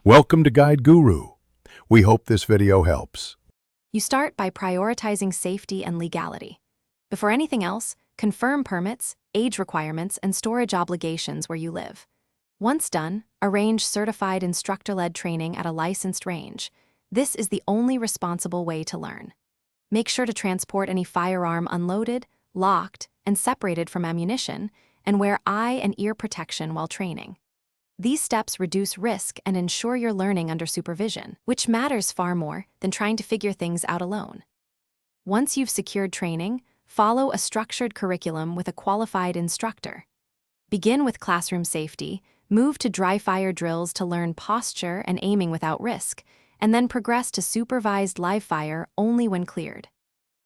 Welcome to Guide Guru. We hope this video helps. You start by prioritizing safety and legality. Before anything else, confirm permits, age requirements, and storage obligations where you live. Once done, arrange certified instructor-led training at a licensed range. This is the only responsible way to learn. Make sure to transport any firearm unloaded, locked, and separated from ammunition, and wear eye and ear protection while training. These steps reduce risk and ensure you're learning under supervision, which matters far more than trying to figure things out alone. Once you've secured training, follow a structured curriculum with a qualified instructor. Begin with classroom safety, move to dry-fire drills to learn posture and aiming without risk, and then progress to supervised live-fire only when cleared.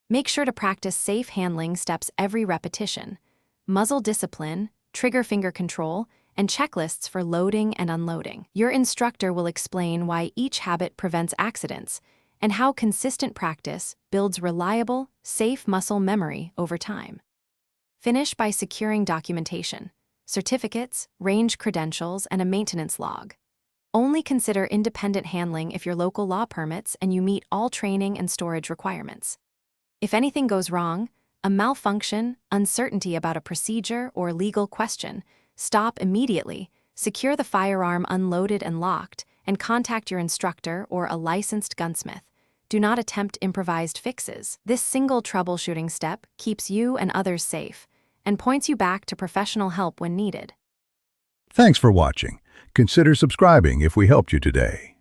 Make sure to practice safe handling steps every repetition, muzzle discipline, trigger finger control, and checklists for loading and unloading. Your instructor will explain why each habit prevents accidents and how consistent practice builds reliable, safe muscle memory over time. Finish by securing documentation, certificates, range credentials, and a maintenance log. Only consider independent handling if your local law permits and you meet all training and storage requirements. If anything goes wrong, a malfunction, uncertainty about a procedure, or legal question, stop immediately, secure the firearm unloaded and locked, and contact your instructor or a licensed gunsmith. Do not attempt improvised fixes. This single troubleshooting step keeps you and others safe and points you back to professional help when needed. Thanks for watching. Consider subscribing if we helped you today.